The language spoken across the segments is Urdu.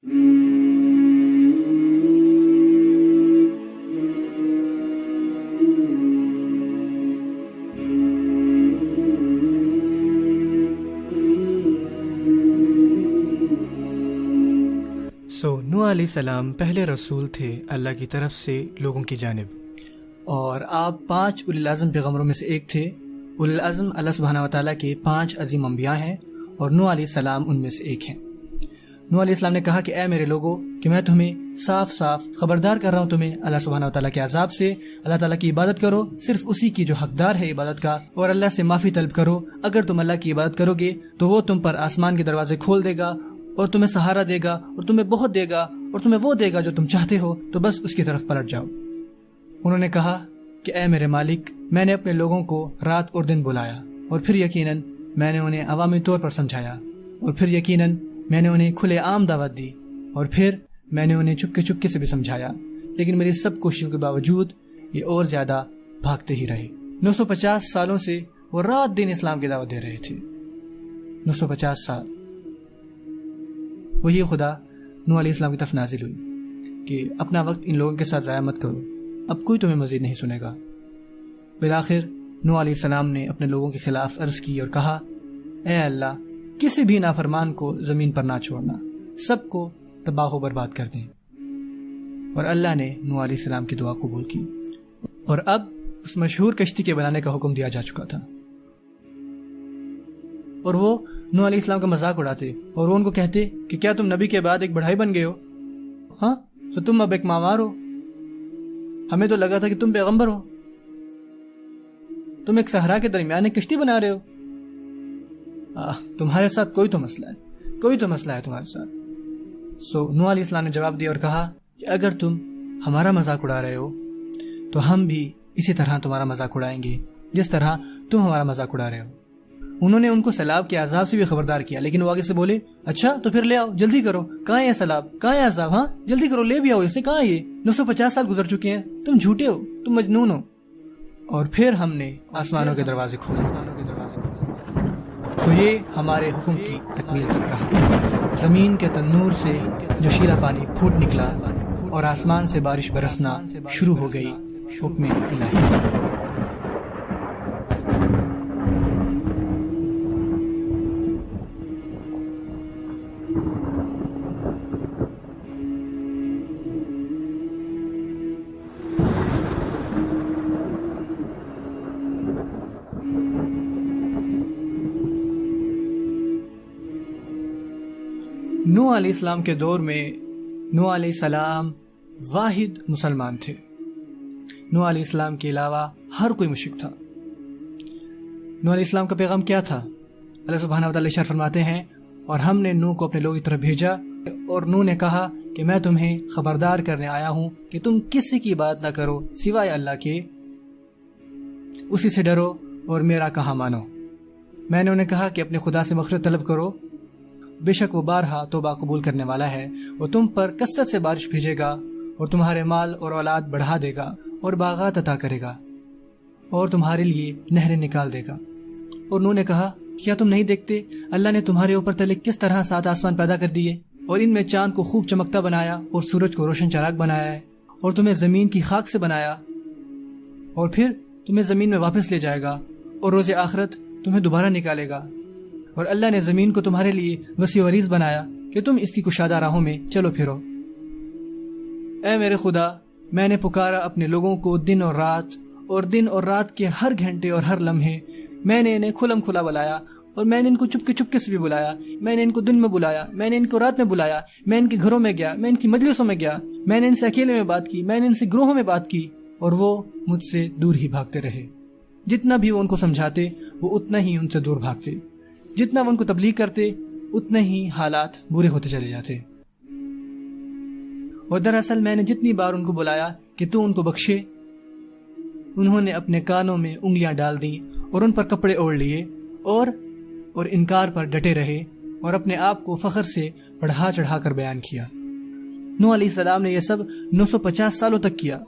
نوح علیہ السلام پہلے رسول تھے اللہ کی طرف سے لوگوں کی جانب، اور آپ 5 اولی العزم پیغمبروں میں سے ایک تھے۔ اولی العزم اللہ سبحانہ و تعالیٰ کے 5 عظیم انبیاء ہیں اور نوح علیہ السلام ان میں سے ایک ہیں۔ نوح علیہ السلام نے کہا کہ اے میرے لوگوں، کہ میں تمہیں صاف صاف خبردار کر رہا ہوں تمہیں اللہ سبحانہ و تعالیٰ کے عذاب سے۔ اللہ تعالیٰ کی عبادت کرو، صرف اسی کی جو حقدار ہے عبادت کا، اور اللہ سے معافی طلب کرو۔ اگر تم اللہ کی عبادت کرو گے تو وہ تم پر آسمان کے دروازے کھول دے گا اور تمہیں سہارا دے گا اور تمہیں بہت دے گا اور تمہیں وہ دے گا جو تم چاہتے ہو، تو بس اس کی طرف پلٹ جاؤ۔ انہوں نے کہا کہ اے میرے مالک، میں نے اپنے لوگوں کو رات اور دن بلایا، اور پھر یقیناً میں نے انہیں عوامی طور پر سمجھایا، اور پھر یقیناً میں نے انہیں کھلے عام دعوت دی، اور پھر میں نے انہیں چپکے چپکے سے بھی سمجھایا، لیکن میری سب کوششوں کے باوجود یہ اور زیادہ بھاگتے ہی رہے۔ 950 سالوں سے وہ رات دن اسلام کی دعوت دے رہے تھے۔ 950 سال وہی خدا نوح علیہ السلام کی طرف نازل ہوئی کہ اپنا وقت ان لوگوں کے ساتھ ضائع مت کرو، اب کوئی تمہیں مزید نہیں سنے گا۔ بالآخر نوح علیہ السلام نے اپنے لوگوں کے خلاف عرض کی اور کہا، اے اللہ، کسی بھی نافرمان کو زمین پر نہ چھوڑنا، سب کو تباہ و برباد کر دیں۔ اور اللہ نے نوح علیہ السلام کی دعا قبول کی، اور اب اس مشہور کشتی کے بنانے کا حکم دیا جا چکا تھا، اور وہ نوح علیہ السلام کا مذاق اڑاتے اور وہ ان کو کہتے کہ کیا تم نبی کے بعد ایک بڑھائی بن گئے ہو؟ ہاں، تو تم اب ایک مامار ہو، ہمیں تو لگا تھا کہ تم پیغمبر ہو، تم ایک صحرا کے درمیان ایک کشتی بنا رہے ہو۔ تمہارے ساتھ کوئی تو مسئلہ ہے تمہارے ساتھ۔ نوح علیہ السلام نے جواب دیا اور کہا کہ اگر تم ہمارا مذاق اڑا رہے ہو تو ہم بھی اسی طرح تمہارا مذاق اڑائیں گے جس طرح تم ہمارا مذاق اڑا رہے ہو۔ انہوں نے ان کو سیلاب کے عذاب سے بھی خبردار کیا، لیکن وہ آگے سے بولے، اچھا تو پھر لے آؤ، جلدی کرو، کہاں ہے سیلاب، کہاں ہے عذاب، ہاں جلدی کرو، لے بھی آؤ اسے، کہاں یہ 950 سال گزر چکے ہیں، تم جھوٹے ہو، تم مجنون ہو۔ اور پھر ہم نے آسمانوں کے دروازے کھولے، تو یہ ہمارے حکم کی تکمیل تک رہا۔ زمین کے تنور سے جوشیلا پانی پھوٹ نکلا اور آسمان سے بارش برسنا شروع ہو گئی حکم الہی سے۔ نوح علیہ السلام کے دور میں نوح علیہ السلام واحد مسلمان تھے۔ نوح علیہ السلام کے علاوہ ہر کوئی مشرک تھا۔ نوح علیہ السلام کا پیغام کیا تھا؟ اللہ سبحانہ و تعالیٰ ارشاد فرماتے ہیں، اور ہم نے نوح کو اپنے لوگوں کی طرف بھیجا، اور نوح نے کہا کہ میں تمہیں خبردار کرنے آیا ہوں کہ تم کسی کی عبادت نہ کرو سوائے اللہ کے، اسی سے ڈرو اور میرا کہا مانو۔ میں نے انہیں کہا کہ اپنے خدا سے مغفرت طلب کرو، بے شک وہ بارہا توبہ قبول کرنے والا ہے، وہ تم پر کثرت سے بارش بھیجے گا اور تمہارے مال اور اولاد بڑھا دے گا اور باغات عطا کرے گا اور تمہارے لیے نہریں نکال دے گا۔ اور نوح نے کہا، کیا تم نہیں دیکھتے اللہ نے تمہارے اوپر تلے کس طرح 7 آسمان پیدا کر دیے، اور ان میں چاند کو خوب چمکتا بنایا اور سورج کو روشن چراغ بنایا ہے، اور تمہیں زمین کی خاک سے بنایا، اور پھر تمہیں زمین میں واپس لے جائے گا اور روز آخرت تمہیں دوبارہ نکالے گا۔ اور اللہ نے زمین کو تمہارے لیے وسیع و عریض بنایا کہ تم اس کی کشادہ راہوں میں چلو پھرو۔ اے میرے خدا، میں نے پکارا اپنے لوگوں کو دن اور رات کے ہر گھنٹے اور ہر لمحے، میں نے انہیں کھلم کھلا بلایا، اور میں نے ان کو چپکے چپکے سے بھی بلایا، میں نے ان کو دن میں بلایا، میں نے ان کو رات میں بلایا، میں ان کے گھروں میں گیا، میں ان کی مجلسوں میں گیا، میں نے ان سے اکیلے میں بات کی، میں نے ان سے گروہوں میں بات کی، اور وہ مجھ سے دور ہی بھاگتے رہے۔ جتنا بھی وہ ان کو سمجھاتے وہ اتنا ہی ان سے دور بھاگتے، جتنا وہ ان کو تبلیغ کرتے اتنا ہی حالات برے ہوتے چلے جاتے۔ اور دراصل میں نے جتنی بار ان کو بلایا کہ تو ان کو بخشے، انہوں نے اپنے کانوں میں انگلیاں ڈال دیں اور ان پر کپڑے اوڑھ لیے اور انکار پر ڈٹے رہے اور اپنے آپ کو فخر سے بڑھا چڑھا کر بیان کیا۔ نوح علیہ السلام نے یہ سب 950 سالوں تک کیا۔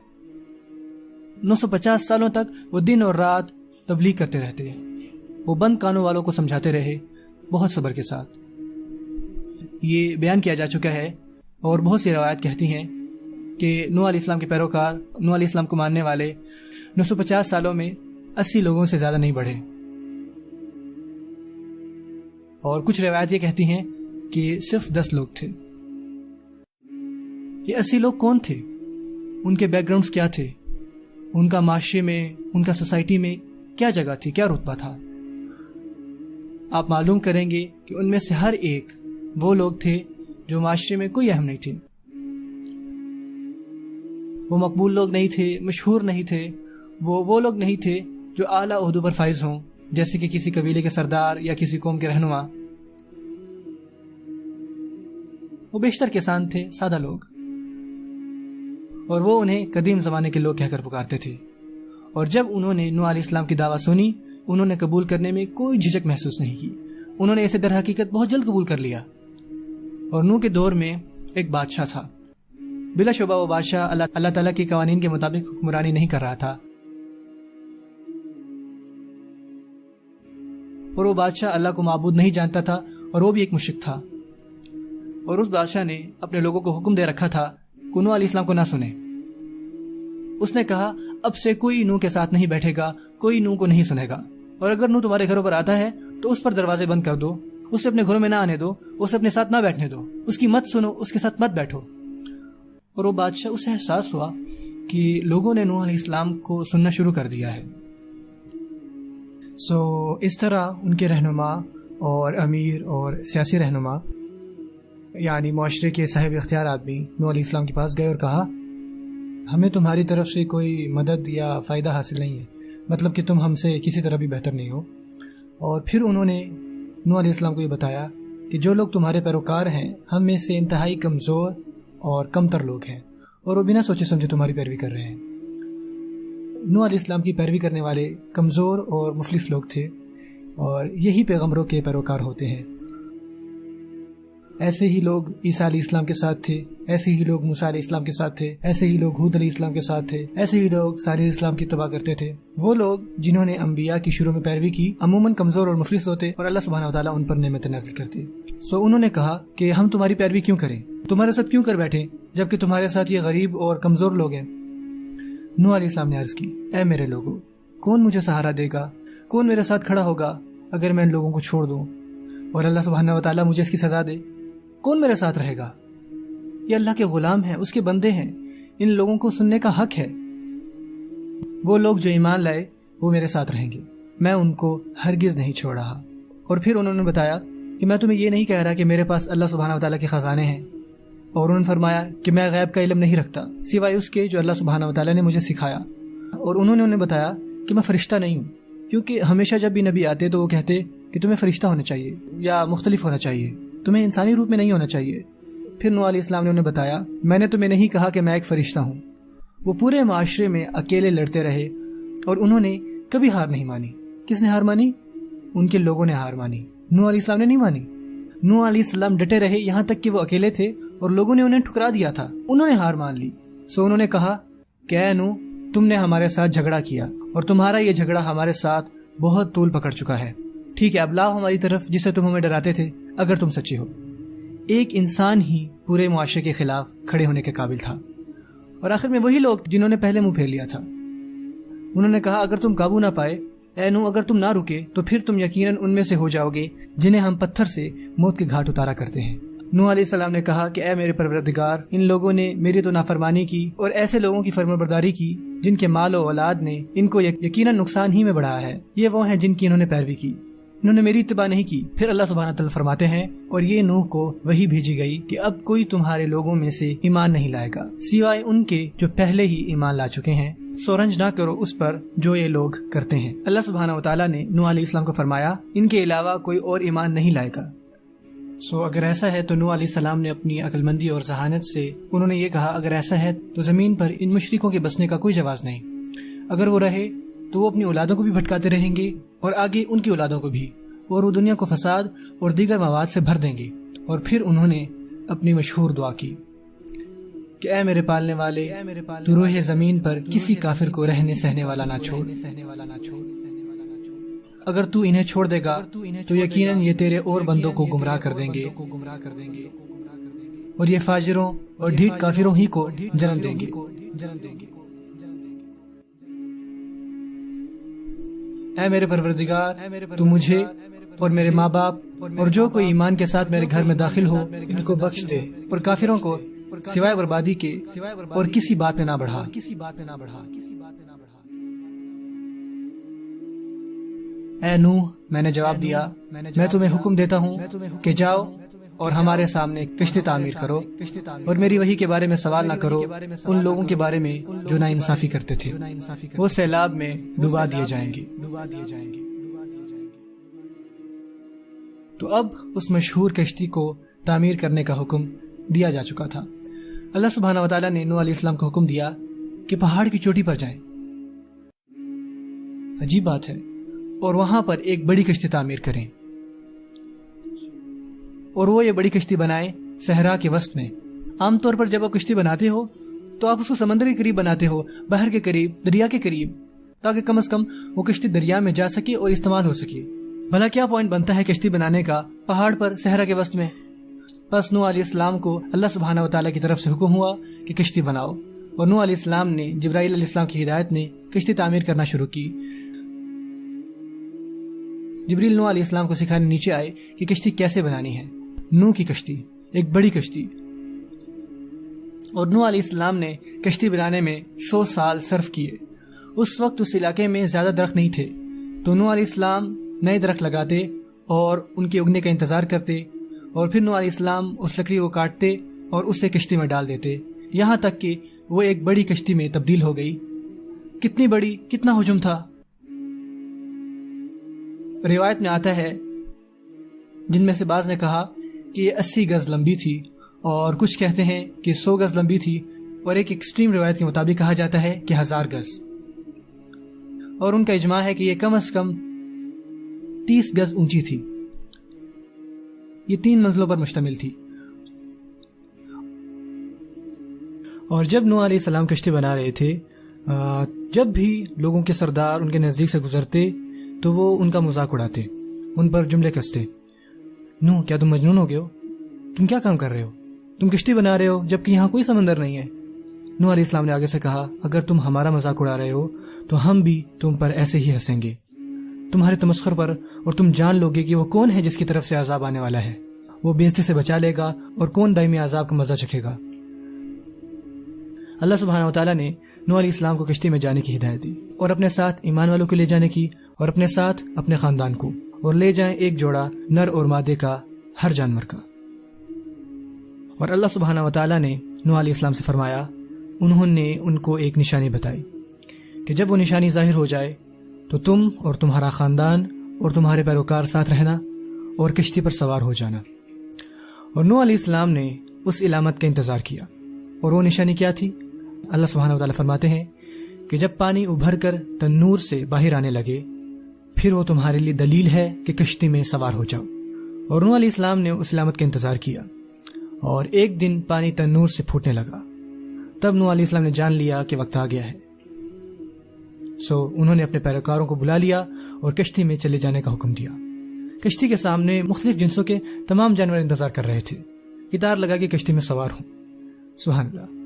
950 سالوں تک وہ دن اور رات تبلیغ کرتے رہتے، وہ بند کانوں والوں کو سمجھاتے رہے بہت صبر کے ساتھ۔ یہ بیان کیا جا چکا ہے اور بہت سی روایات کہتی ہیں کہ نوح علیہ السلام کے پیروکار نوح علیہ السلام کو ماننے والے 950 سالوں میں 80 لوگوں سے زیادہ نہیں بڑھے، اور کچھ روایات یہ کہتی ہیں کہ صرف 10 لوگ تھے۔ یہ 80 لوگ کون تھے؟ ان کے بیک گراؤنڈز کیا تھے؟ ان کا معاشرے میں، ان کا سوسائٹی میں کیا جگہ تھی، کیا رتبہ تھا؟ آپ معلوم کریں گے کہ ان میں سے ہر ایک وہ لوگ تھے جو معاشرے میں کوئی اہم نہیں تھے، وہ مقبول لوگ نہیں تھے، مشہور نہیں تھے، وہ لوگ نہیں تھے جو اعلیٰ عہدوں پر فائز ہوں، جیسے کہ کسی قبیلے کے سردار یا کسی قوم کے رہنما۔ وہ بیشتر کسان تھے، سادہ لوگ، اور وہ انہیں قدیم زمانے کے لوگ کہہ کر پکارتے تھے۔ اور جب انہوں نے نوح علیہ السلام کی دعوت سنی، انہوں نے قبول کرنے میں کوئی جھجک محسوس نہیں کی، انہوں نے اسے در حقیقت بہت جلد قبول کر لیا۔ اور نوح کے دور میں ایک بادشاہ تھا، بلا شبہ وہ بادشاہ اللہ تعالیٰ کے قوانین کے مطابق حکمرانی نہیں کر رہا تھا، اور وہ بادشاہ اللہ کو معبود نہیں جانتا تھا، اور وہ بھی ایک مشرک تھا۔ اور اس بادشاہ نے اپنے لوگوں کو حکم دے رکھا تھا کہ نوح علیہ السلام کو نہ سنیں۔ اس نے کہا اب سے کوئی نوح کے ساتھ نہیں بیٹھے گا، کوئی نوح کو نہیں سنے گا، اور اگر نوح تمہارے گھروں پر آتا ہے تو اس پر دروازے بند کر دو، اسے اپنے گھروں میں نہ آنے دو، اسے اپنے ساتھ نہ بیٹھنے دو، اس کی مت سنو، اس کے ساتھ مت بیٹھو۔ اور وہ بادشاہ، اسے احساس ہوا کہ لوگوں نے نوح علیہ السلام کو سننا شروع کر دیا ہے۔ اس طرح ان کے رہنما اور امیر اور سیاسی رہنما، یعنی معاشرے کے صاحب اختیار آدمی، نوح علیہ السلام کے پاس گئے اور کہا ہمیں تمہاری طرف سے کوئی مدد یا فائدہ حاصل نہیں ہے، مطلب کہ تم ہم سے کسی طرح بھی بہتر نہیں ہو۔ اور پھر انہوں نے نوح علیہ السلام کو یہ بتایا کہ جو لوگ تمہارے پیروکار ہیں ہم میں سے انتہائی کمزور اور کم تر لوگ ہیں، اور وہ بنا سوچے سمجھے تمہاری پیروی کر رہے ہیں۔ نوح علیہ السلام کی پیروی کرنے والے کمزور اور مفلس لوگ تھے، اور یہی پیغمبروں کے پیروکار ہوتے ہیں۔ ایسے ہی لوگ عیسیٰ علیہ السلام کے ساتھ تھے، ایسے ہی لوگ موسیٰ علیہ السلام کے ساتھ تھے، ایسے ہی لوگ ہود علیہ السلام کے ساتھ تھے، ایسے ہی لوگ صالح علیہ السلام کی تباہ کرتے تھے۔ وہ لوگ جنہوں نے انبیاء کی شروع میں پیروی کی عموماً کمزور اور مفلس ہوتے، اور اللہ سبحانہ وتعالیٰ ان پر نعمت نازل کرتے۔ انہوں نے کہا کہ ہم تمہاری پیروی کیوں کریں، تمہارے ساتھ کیوں کر بیٹھیں جبکہ تمہارے ساتھ یہ غریب اور کمزور لوگ ہیں۔ نوح علیہ السلام نے عرض کی اے میرے لوگوں، کون مجھے سہارا دے گا، کون میرے ساتھ کھڑا ہوگا اگر میں ان لوگوں کو چھوڑ دوں اور اللہ سبحانہ وتعالیٰ مجھے اس کی سزا دے؟ کون میرے ساتھ رہے گا؟ یہ اللہ کے غلام ہیں، اس کے بندے ہیں، ان لوگوں کو سننے کا حق ہے۔ وہ لوگ جو ایمان لائے وہ میرے ساتھ رہیں گے، میں ان کو ہرگز نہیں چھوڑ رہا۔ اور پھر انہوں نے بتایا کہ میں تمہیں یہ نہیں کہہ رہا کہ میرے پاس اللہ سبحانہ وتعالیٰ کے خزانے ہیں، اور انہوں نے فرمایا کہ میں غیب کا علم نہیں رکھتا سوائے اس کے جو اللہ سبحانہ وتعالیٰ نے مجھے سکھایا۔ اور انہوں نے انہیں بتایا کہ میں فرشتہ نہیں ہوں، کیونکہ ہمیشہ جب بھی نبی آتے تو وہ کہتے کہ تمہیں فرشتہ ہونا چاہیے یا مختلف ہونا چاہیے، تمہیں انسانی روپ میں نہیں ہونا چاہیے۔ پھر نوح علیہ السلام نے انہیں بتایا میں نے تمہیں نہیں کہا کہ میں ایک فرشتہ ہوں۔ وہ پورے معاشرے میں اکیلے لڑتے رہے اور انہوں نے کبھی ہار نہیں مانی۔ کس نے ہار مانی؟ ان کے لوگوں نے ہار مانی، نوح علیہ السلام نے نہیں مانی۔ نوح علیہ السلام ڈٹے رہے یہاں تک کہ وہ اکیلے تھے اور لوگوں نے انہیں ٹھکرا دیا تھا، انہوں نے ہار مان لی۔ انہوں نے کہا کہ اے نوح، تم نے ہمارے ساتھ جھگڑا کیا اور تمہارا یہ جھگڑا ہمارے ساتھ بہت طول پکڑ چکا ہے، ٹھیک ہے اب لاؤ ہماری طرف جسے تم ہمیں ڈراتے تھے اگر تم سچے ہو۔ ایک انسان ہی پورے معاشرے کے خلاف کھڑے ہونے کے قابل تھا، اور آخر میں وہی لوگ جنہوں نے پہلے منہ پھیر لیا تھا۔ انہوں نے کہا اگر تم قابو نہ پائے اے نوح، اگر تم نہ رکے تو پھر تم یقیناً ان میں سے ہو جاؤ گے جنہیں ہم پتھر سے موت کے گھاٹ اتارا کرتے ہیں۔ نوح علیہ السلام نے کہا کہ اے میرے پروردگار، ان لوگوں نے میری تو نافرمانی کی اور ایسے لوگوں کی فرمانبرداری کی جن کے مال و اولاد نے ان کو یقیناً نقصان ہی میں بڑھایا ہے۔ یہ وہ ہیں جن کی انہوں نے پیروی کی، انہوں نے میری اتباع نہیں کی۔ پھر اللہ سبحانہ تعالیٰ فرماتے ہیں اور یہ نوح کو وحی بھیجی گئی کہ اب کوئی تمہارے لوگوں میں سے ایمان نہیں لائے گا سوائے ان کے جو پہلے ہی ایمان لا چکے ہیں، سو رنج نہ کرو اس پر جو یہ لوگ کرتے ہیں۔ اللہ سبحانہ وتعالیٰ نے نوح علیہ السلام کو فرمایا ان کے علاوہ کوئی اور ایمان نہیں لائے گا۔ اگر ایسا ہے تو نوح علیہ السلام نے اپنی عقل مندی اور ذہانت سے انہوں نے یہ کہا اگر ایسا ہے تو زمین پر ان مشرکوں کے بسنے کا کوئی جواز نہیں، اگر وہ رہے تو وہ اپنی اولادوں کو بھی بھٹکاتے رہیں گے اور آگے ان کی اولادوں کو بھی، اور وہ دنیا کو فساد اور دیگر مواد سے بھر دیں گے۔ اور پھر انہوں نے اپنی مشہور دعا کی کہ اے میرے پالنے والے، تو روح زمین پر کسی کافر کو رہنے سہنے والا نہ چھوڑ، اگر تو انہیں چھوڑ دے گا تو یقیناً یہ تیرے اور بندوں کو گمراہ کر دیں گے۔ اور یہ فاجروں اور ڈھیٹ کافروں ہی کو جنم دیں گے۔ اے میرے پروردگار، تو مجھے اور میرے ماں باپ اور جو کوئی ایمان کے ساتھ میرے گھر میں داخل ہو ان کو بخش دے، اور کافروں کو سوائے بربادی کے اور کسی بات میں نہ بڑھا۔ اے نوح، میں نے جواب دیا، میں تمہیں حکم دیتا ہوں کہ جاؤ اور ہمارے سامنے کشتی تعمیر کرو، اور میری وحی کے بارے میں سوال نہ کرو ان لوگوں کے بارے میں جو ناانصافی کرتے تھے، وہ سیلاب میں ڈبا دیے جائیں گے۔ تو اب اس مشہور کشتی کو تعمیر کرنے کا حکم دیا جا چکا تھا۔ اللہ سبحانہ وتعالیٰ نے نوح علیہ السلام کو حکم دیا کہ پہاڑ کی چوٹی پر جائیں۔ عجیب بات ہے، اور وہاں پر ایک بڑی کشتی تعمیر کریں، اور وہ یہ بڑی کشتی بنائیں صحرا کے وسط میں۔ عام طور پر جب آپ کشتی بناتے ہو تو آپ اس کو سمندر کے قریب بناتے ہو، بحر کے قریب، دریا کے قریب، تاکہ کم از کم وہ کشتی دریا میں جا سکے اور استعمال ہو سکے۔ بھلا کیا پوائنٹ بنتا ہے کشتی بنانے کا پہاڑ پر صحرا کے وسط میں؟ بس نوح علیہ السلام کو اللہ سبحانہ وتعالیٰ کی طرف سے حکم ہوا کہ کشتی بناؤ، اور نوح علیہ السلام نے جبرائیل علیہ السلام کی ہدایت میں کشتی تعمیر کرنا شروع کی۔ جبریل نوح علیہ السلام کو سکھانے نیچے آئے کہ کشتی کیسے بنانی ہے۔ نوح کی کشتی، ایک بڑی کشتی، اور نوح علیہ السلام نے کشتی بنانے میں 100 سال صرف کیے۔ اس وقت اس علاقے میں زیادہ درخت نہیں تھے، تو نوح علیہ السلام نئے درخت لگاتے اور ان کے اگنے کا انتظار کرتے، اور پھر نوح علیہ السلام اس لکڑی کو کاٹتے اور اسے کشتی میں ڈال دیتے، یہاں تک کہ وہ ایک بڑی کشتی میں تبدیل ہو گئی۔ کتنی بڑی، کتنا حجم تھا! روایت میں آتا ہے، جن میں سے بعض نے کہا کہ یہ 80 گز لمبی تھی، اور کچھ کہتے ہیں کہ 100 گز لمبی تھی، اور ایک ایکسٹریم روایت کے مطابق کہا جاتا ہے کہ 1000 گز، اور ان کا اجماع ہے کہ یہ کم از کم 30 گز اونچی تھی۔ یہ 3 منزلوں پر مشتمل تھی۔ اور جب نوح علیہ السلام کشتی بنا رہے تھے، جب بھی لوگوں کے سردار ان کے نزدیک سے گزرتے تو وہ ان کا مذاق اڑاتے، ان پر جملے کستے۔ نوح، کیا تم مجنون ہو گئے ہو؟ تم کیا کام کر رہے ہو؟ تم کشتی بنا رہے ہو جبکہ یہاں کوئی سمندر نہیں ہے۔ نوح علیہ السلام نے آگے سے کہا، اگر تم ہمارا مذاق اڑا رہے ہو تو ہم بھی تم پر ایسے ہی ہنسیں گے، تمہارے تمسخر پر، اور تم جان لو گے کہ وہ کون ہے جس کی طرف سے عذاب آنے والا ہے۔ وہ بے عزتی سے بچا لے گا، اور کون دائمی عذاب کا مزہ چکھے گا۔ اللہ سبحانہ وتعالیٰ نے نوح علیہ السلام کو کشتی میں جانے کی ہدایت دی، اور اپنے ساتھ ایمان والوں کو لے جانے کی، اور اپنے ساتھ اپنے خاندان کو، اور لے جائیں ایک جوڑا نر اور مادے کا، ہر جانور کا۔ اور اللہ سبحانہ وتعالیٰ نے نوح علیہ السلام سے فرمایا، انہوں نے ان کو ایک نشانی بتائی کہ جب وہ نشانی ظاہر ہو جائے تو تم اور تمہارا خاندان اور تمہارے پیروکار ساتھ رہنا اور کشتی پر سوار ہو جانا۔ اور نوح علیہ السلام نے اس علامت کا انتظار کیا، اور وہ نشانی کیا تھی؟ اللہ سبحانہ وتعالیٰ فرماتے ہیں کہ جب پانی ابھر کر تنور سے باہر آنے لگے، پھر وہ تمہارے لیے دلیل ہے کہ کشتی میں سوار ہو جاؤ۔ اور نوح علیہ السلام نے اس علامت کا انتظار کیا، اور ایک دن پانی تنور سے پھوٹنے لگا۔ تب نوح علیہ السلام نے جان لیا کہ وقت آ گیا ہے۔ انہوں نے اپنے پیروکاروں کو بلا لیا اور کشتی میں چلے جانے کا حکم دیا۔ کشتی کے سامنے مختلف جنسوں کے تمام جانور انتظار کر رہے تھے، قطار لگا کے کشتی میں سوار ہوں۔ سبحان اللہ۔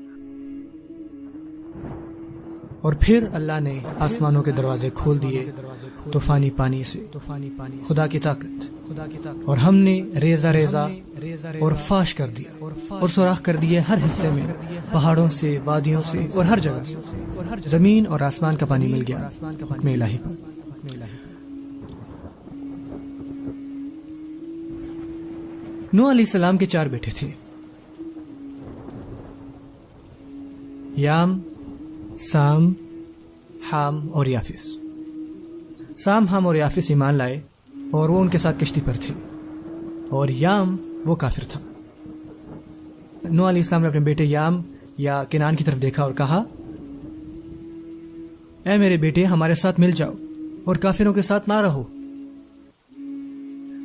اور پھر اللہ نے آسمانوں کے دروازے کھول دیے طوفانی پانی سے، خدا کی طاقت، اور ہم نے ریزہ ریزہ اور فاش کر دیا، اور سوراخ کر دیے ہر حصے میں، پہاڑوں سے، وادیوں سے، اور ہر جگہ سے، زمین اور آسمان کا پانی مل گیا حکم الہی پر۔ نوح علیہ السلام کے 4 بیٹے تھے، یام، سام، حام اور یافس۔ سام، حام اور یافس ایمان لائے، اور وہ ان کے ساتھ کشتی پر تھے، اور یام وہ کافر تھا۔ نوح علیہ السلام نے اپنے بیٹے یام یا کنعان کی طرف دیکھا اور کہا، اے میرے بیٹے، ہمارے ساتھ مل جاؤ اور کافروں کے ساتھ نہ رہو۔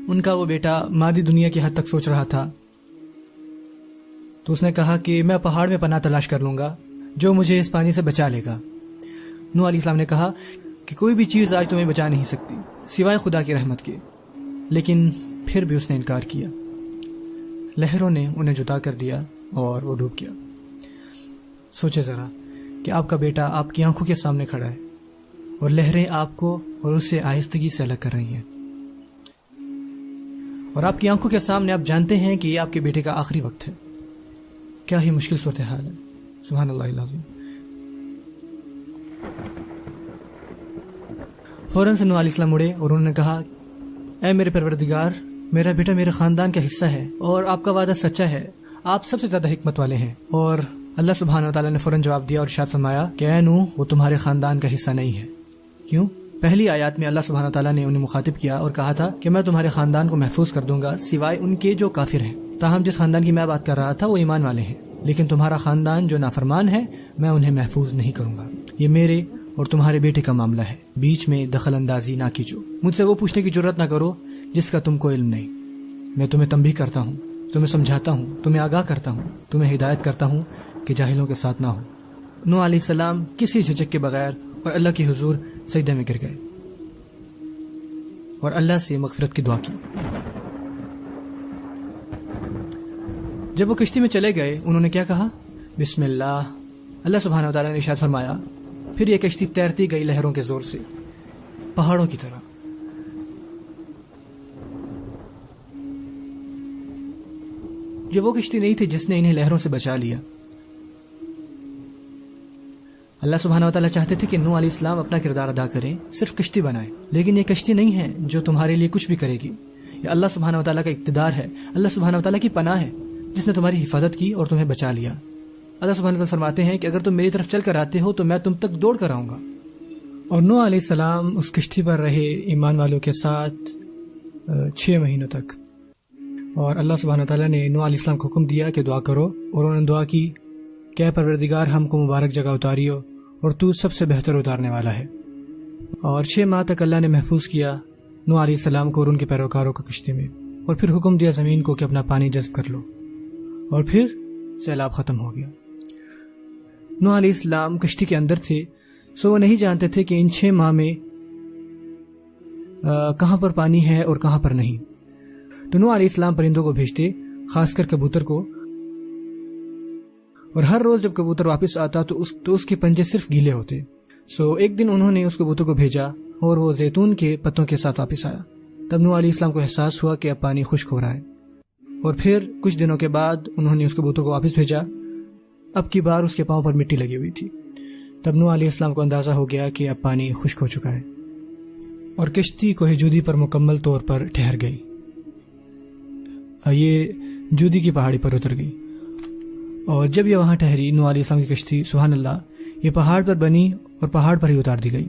ان کا وہ بیٹا مادی دنیا کی حد تک سوچ رہا تھا، تو اس نے کہا کہ میں پہاڑ میں پناہ تلاش کر لوں گا جو مجھے اس پانی سے بچا لے گا۔ نوح علیہ السلام نے کہا کہ کوئی بھی چیز آج تمہیں بچا نہیں سکتی سوائے خدا کی رحمت کے، لیکن پھر بھی اس نے انکار کیا۔ لہروں نے انہیں جدا کر دیا اور وہ ڈوب گیا۔ سوچے ذرا کہ آپ کا بیٹا آپ کی آنکھوں کے سامنے کھڑا ہے اور لہریں آپ کو اور اسے آہستگی سے الگ کر رہی ہیں، اور آپ کی آنکھوں کے سامنے آپ جانتے ہیں کہ یہ آپ کے بیٹے کا آخری وقت ہے۔ کیا ہی مشکل صورتحال ہے، سبحان اللہ العظیم۔ فوراً سے نوح علیہ السلام اڑے اور انہوں نے کہا، اے میرے پروردگار، میرا بیٹا میرے خاندان کا حصہ ہے اور آپ کا وعدہ سچا ہے، آپ سب سے زیادہ حکمت والے ہیں۔ اور اللہ سبحانہ و تعالیٰ نے فوراً جواب دیا اور ارشاد فرمایا کہ اے نوح، وہ تمہارے خاندان کا حصہ نہیں ہے۔ کیوں؟ پہلی آیات میں اللہ سبحانہ و تعالیٰ نے انہیں مخاطب کیا اور کہا تھا کہ میں تمہارے خاندان کو محفوظ کر دوں گا سوائے ان کے جو کافر ہیں۔ تاہم جس خاندان کی میں بات کر رہا تھا وہ ایمان والے ہیں، لیکن تمہارا خاندان جو نافرمان ہے میں انہیں محفوظ نہیں کروں گا۔ یہ میرے اور تمہارے بیٹے کا معاملہ ہے، بیچ میں دخل اندازی نہ کیجو، مجھ سے وہ پوچھنے کی جرات نہ کرو جس کا تم کو علم نہیں۔ میں تمہیں تنبیہ کرتا ہوں، تمہیں سمجھاتا ہوں، تمہیں آگاہ کرتا ہوں، تمہیں ہدایت کرتا ہوں کہ جاہلوں کے ساتھ نہ ہو۔ نوح علیہ السلام کسی جھجک کے بغیر اور اللہ کے حضور سجدے میں گر گئے اور اللہ سے مغفرت کی دعا کی۔ جب وہ کشتی میں چلے گئے انہوں نے کیا کہا؟ بسم اللہ۔ اللہ سبحانہ و تعالیٰ نے ارشاد فرمایا، پھر یہ کشتی تیرتی گئی لہروں کے زور سے، پہاڑوں کی طرح۔ یہ وہ کشتی نہیں تھی جس نے انہیں لہروں سے بچا لیا۔ اللہ سبحانہ و تعالیٰ چاہتے تھے کہ نوح علیہ السلام اپنا کردار ادا کریں، صرف کشتی بنائیں، لیکن یہ کشتی نہیں ہے جو تمہارے لیے کچھ بھی کرے گی۔ یہ اللہ سبحانہ و تعالیٰ کا اقتدار ہے، اللہ سبحانہ و تعالیٰ کی پناہ ہے جس نے تمہاری حفاظت کی اور تمہیں بچا لیا۔ اللہ سبحانہ و تعالیٰ فرماتے ہیں کہ اگر تم میری طرف چل کر آتے ہو تو میں تم تک دوڑ کر آؤں گا۔ اور نوح علیہ السلام اس کشتی پر رہے ایمان والوں کے ساتھ 6 مہینوں تک، اور اللہ سبحانہ و تعالیٰ نے نوح علیہ السلام کو حکم دیا کہ دعا کرو، اور انہوں نے دعا کی کہ اے پروردگار ہم کو مبارک جگہ اتاریو اور تو سب سے بہتر اتارنے والا ہے۔ اور 6 ماہ تک اللہ نے محفوظ کیا نوح علیہ السلام کو اور ان کے پیروکاروں کو کشتی میں، اور پھر حکم دیا زمین کو کہ اپنا پانی جذب کر لو، اور پھر سیلاب ختم ہو گیا۔ نوح علیہ السلام کشتی کے اندر تھے، سو وہ نہیں جانتے تھے کہ ان 6 ماہ میں کہاں پر پانی ہے اور کہاں پر نہیں۔ تو نوح علیہ السلام پرندوں کو بھیجتے، خاص کر کبوتر کو، اور ہر روز جب کبوتر واپس آتا تو اس کے پنجے صرف گیلے ہوتے۔ سو ایک دن انہوں نے اس کبوتر کو بھیجا اور وہ زیتون کے پتوں کے ساتھ واپس آیا۔ تب نوح علیہ السلام کو احساس ہوا کہ اب پانی خشک ہو رہا ہے، اور پھر کچھ دنوں کے بعد انہوں نے اس کبوتر کو واپس بھیجا۔ اب کی بار اس کے پاؤں پر مٹی لگی ہوئی تھی۔ تب نوح علیہ السلام کو اندازہ ہو گیا کہ اب پانی خشک ہو چکا ہے، اور کشتی کوہ جودی پر مکمل طور پر ٹھہر گئی۔ یہ جودی کی پہاڑی پر اتر گئی، اور جب یہ وہاں ٹھہری نوح علیہ السلام کی کشتی، سبحان اللہ، یہ پہاڑ پر بنی اور پہاڑ پر ہی اتار دی گئی۔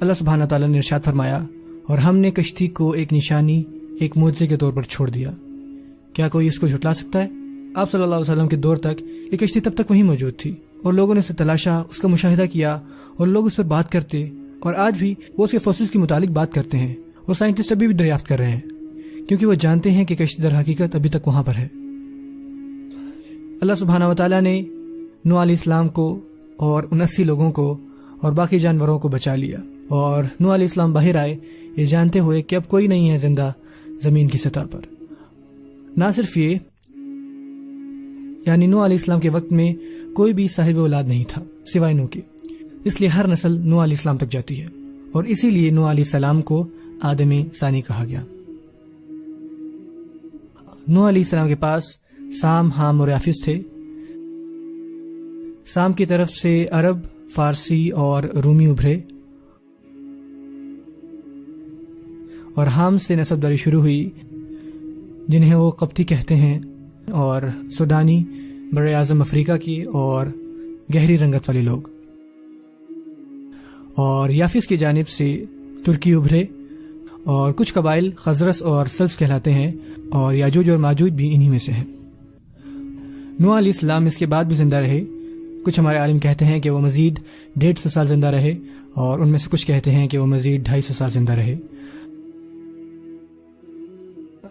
اللہ سبحانہ تعالیٰ نے ارشاد فرمایا، اور ہم نے کشتی کو ایک نشانی، ایک معجزے کے طور پر چھوڑ دیا۔ کیا کوئی اس کو جھٹلا سکتا ہے؟ آپ صلی اللہ علیہ وسلم کے دور تک یہ کشتی تب تک وہیں موجود تھی، اور لوگوں نے اسے تلاشا، اس کا مشاہدہ کیا، اور لوگ اس پر بات کرتے، اور آج بھی وہ اس کے فوسلز کے متعلق بات کرتے ہیں، اور سائنٹسٹ ابھی بھی دریافت کر رہے ہیں، کیونکہ وہ جانتے ہیں کہ کشتی در حقیقت ابھی تک وہاں پر ہے۔ اللہ سبحانہ و تعالیٰ نے نوح علیہ السلام کو اور 79 لوگوں کو اور باقی جانوروں کو بچا لیا، اور نوح علیہ السلام باہر آئے یہ جانتے ہوئے کہ اب کوئی نہیں ہے زندہ زمین کی سطح پر۔ نہ صرف یہ، یعنی نوح علیہ السلام کے وقت میں کوئی بھی صاحب اولاد نہیں تھا سوائے نوح کے، اس لیے ہر نسل نوح علیہ السلام تک جاتی ہے، اور اسی لیے نوح علیہ السلام کو آدم ثانی کہا گیا۔ نوح علیہ السلام کے پاس سام، حام اور یافس تھے۔ سام کی طرف سے عرب، فارسی اور رومی ابھرے، اور حام سے نسب داری شروع ہوئی جنہیں وہ قبطی کہتے ہیں، اور سوڈانی، بر اعظم افریقہ کی اور گہری رنگت والے لوگ۔ اور یافس کی جانب سے ترکی ابھرے، اور کچھ قبائل خزرس اور سلس کہلاتے ہیں، اور یاجوج اور ماجوج بھی انہی میں سے ہیں۔ نوح علیہ السلام اس کے بعد بھی زندہ رہے۔ کچھ ہمارے عالم کہتے ہیں کہ وہ مزید 150 سال زندہ رہے، اور ان میں سے کچھ کہتے ہیں کہ وہ مزید 250 سال زندہ رہے۔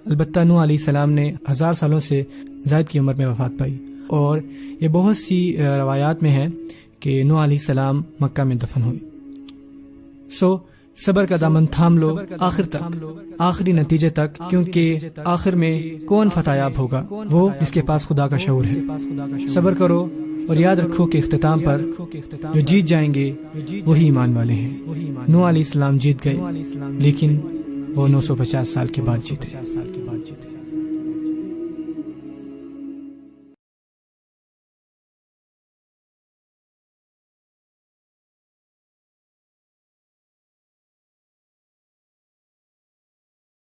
البتہ نوح علیہ السلام نے 1000 سالوں سے زائد کی عمر میں وفات پائی، اور یہ بہت سی روایات میں ہے کہ نوح علیہ السلام مکہ میں دفن ہوئے۔ صبر کا دامن تھام لو آخر تک، آخری نتیجے تک، کیونکہ آخر میں کون فتح یاب ہوگا؟ وہ جس کے پاس خدا کا شعور ہے۔ صبر کرو اور یاد رکھو کہ اختتام پر جو جیت جائیں گے وہی ایمان والے ہیں۔ نوح علیہ السلام جیت گئے، لیکن وہ 950 سال کے بعد جیتے۔